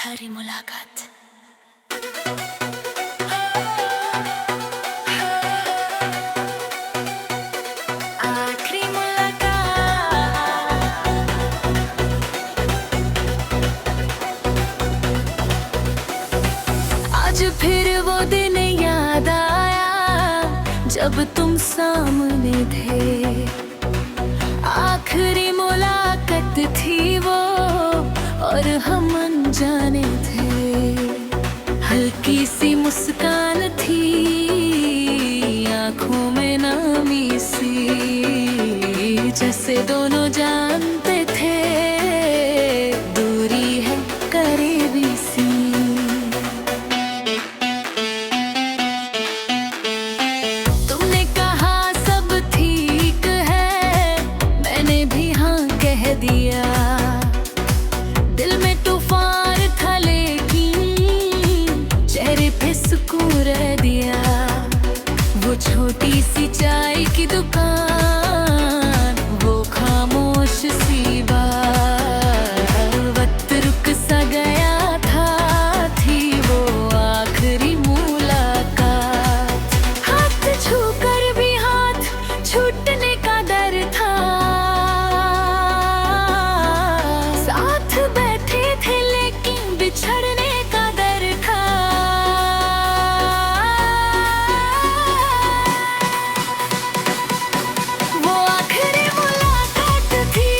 आखिरी मुलाकात। आखिरी मुलाकात। आज फिर वो दिन याद आया जब तुम सामने थे। आखिरी मुलाकात थी वो और हम अनजाने थे। हल्की सी मुस्कान थी आंखों में नामी सी, जैसे दोनों जानते थे दूरी है करीबी सी। तुमने कहा सब ठीक है, मैंने भी हाँ कह दिया। दिल में तूफान था लेकिन चेहरे पे सुकून रह दिया। वो छोटी सी चाय की दुकान, वो खामोश सी बात, वक्त रुक सा गया था, थी वो आखिरी मुलाकात। हाथ छूकर भी हाथ छूटने का डर था, साथ बैठे थे लेकिन बिछड़ने का डर था। वो आखिरी मुलाकात थी,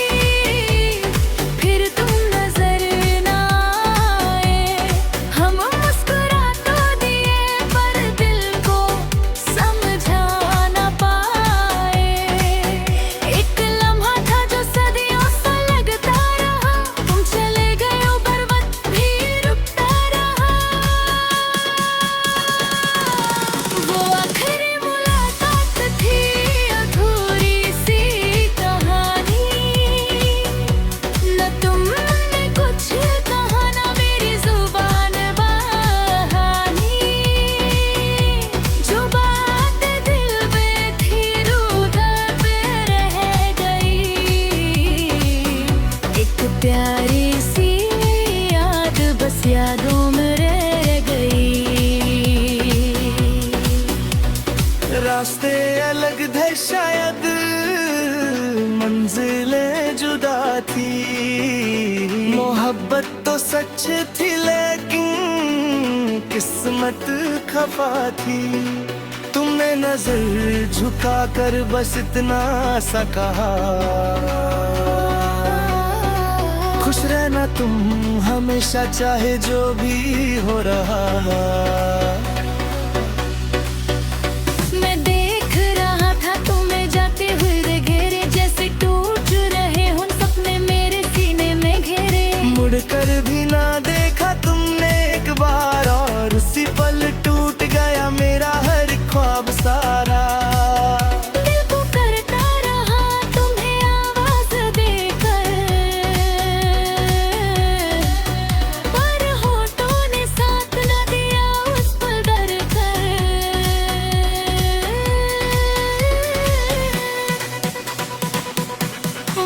फिर तुम नजर ना आए। हम मुस्कुरा तो दिए पर दिल को समझा ना पाए। एक लम्हा था जो सदियों सा लगता रहा, तुम चले गए पर वक्त भी रुकता रहा। वो आखिरी मुलाकात थी अधूरी सी कहानी, न तुमने कुछ कहा न मेरी जुबान बहानी। जो बात दिल में थी रूह दर पे रह गई, एक प्यारी सी याद बस यादों में रह गई। रास्ते अलग थे शायद, मंजिलें जुदा थी। मोहब्बत तो सच थी लेकिन किस्मत खफा थी। तुमने नजर झुका कर बस इतना सा कहा, खुश रहना तुम हमेशा चाहे जो भी हो रहा। मैं देख रहा था तुम्हें जाते हुए घेरे, जैसे टूट रहे हो सपने मेरे सीने में घेरे। मुड़कर भी ना देखा तुमने एक बार और उसी पल टूट गया मेरा हर ख्वाब सारा। दिल को करता रहा तुम्हें आवाज देकर, पर होठों ने साथ न दिया उस पल डर कर।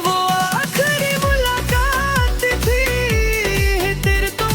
वो आखिरी मुलाकात थी, तेरे तो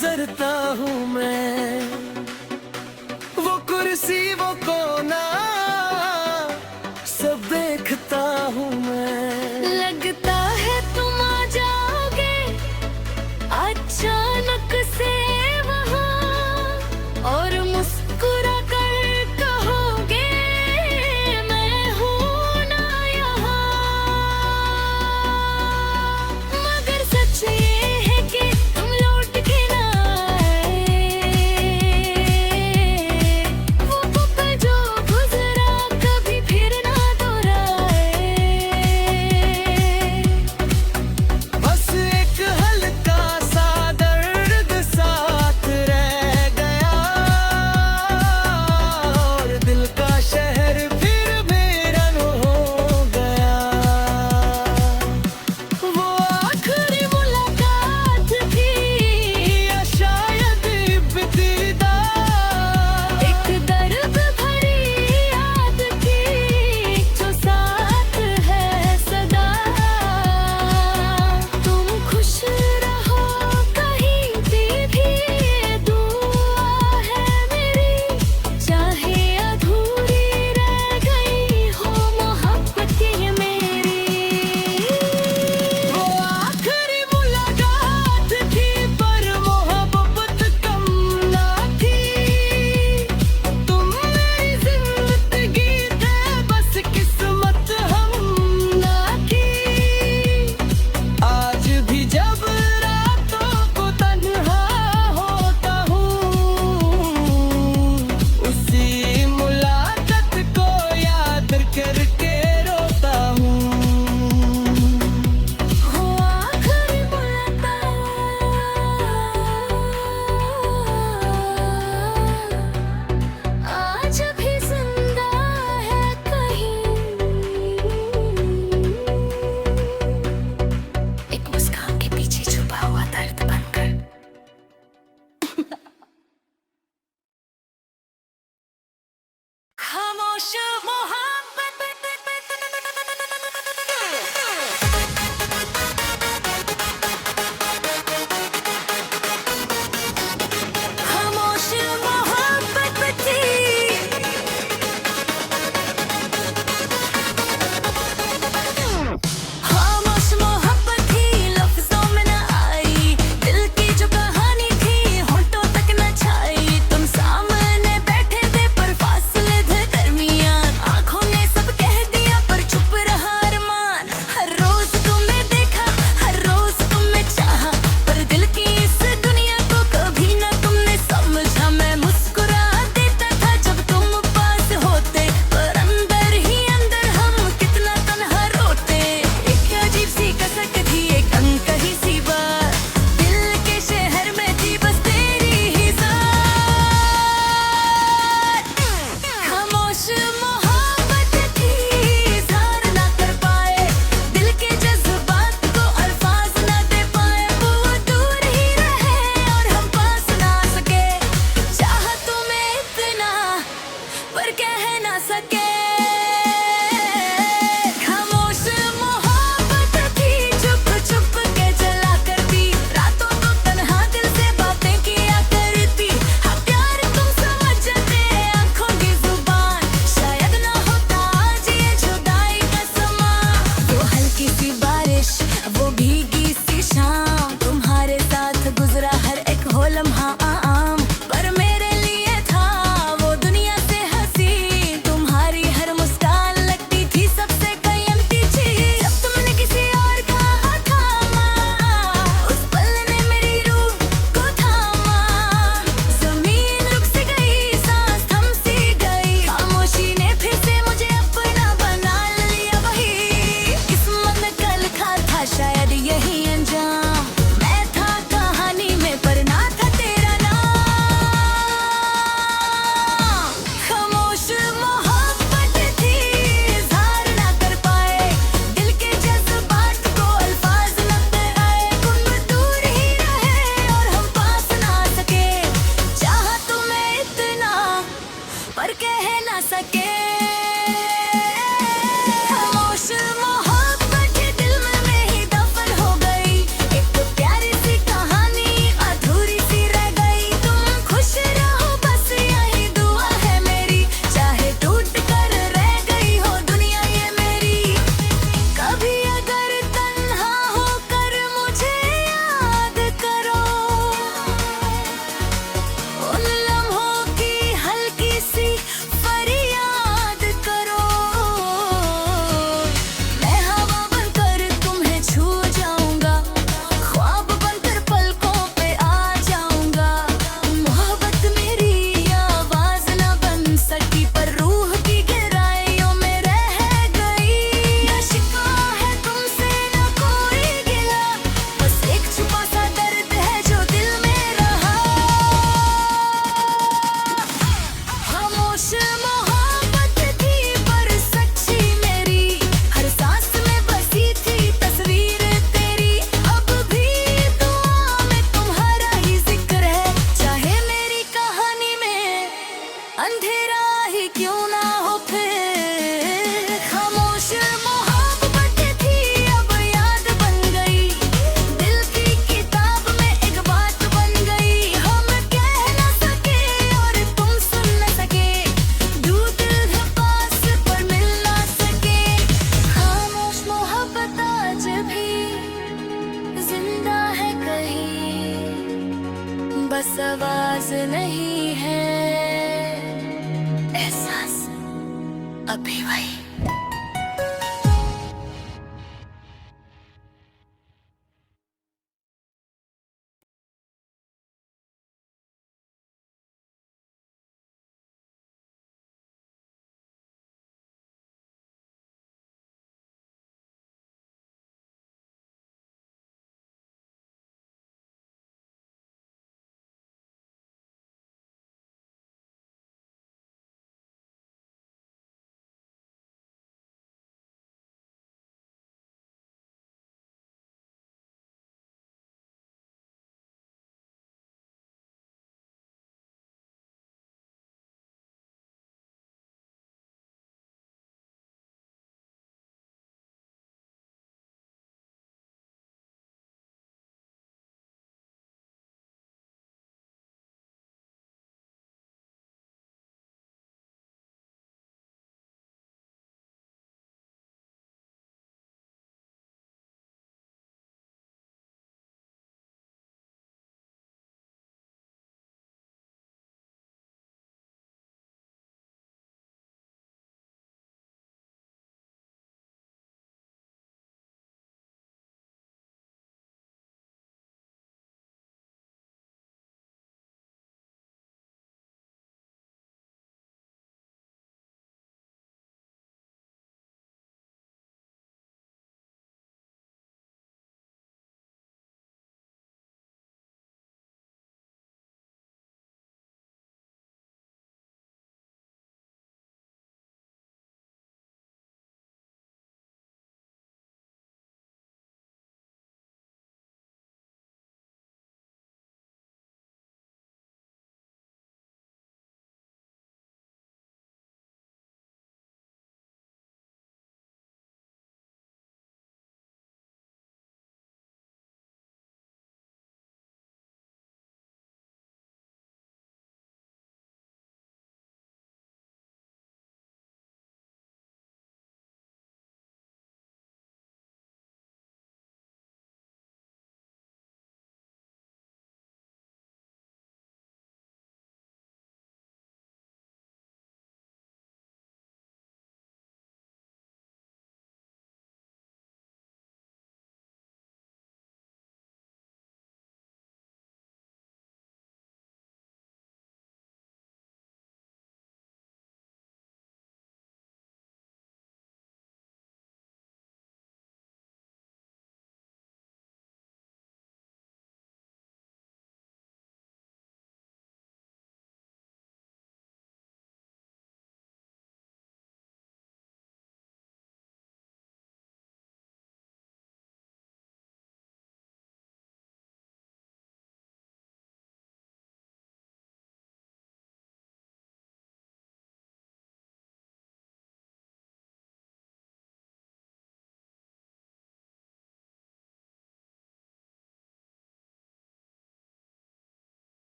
गुजरता हूँ मैं। वो कुर्सी वो कोना सब देखता हूँ मैं। लगता है तुम आ जाओगे अचानक से वहाँ, और मुस्कुरा कर कहोगे मैं हूँ ना यहाँ। मगर सच ये है कि तुम लौट के ना आए। वो पल जो बस आवाज नहीं है।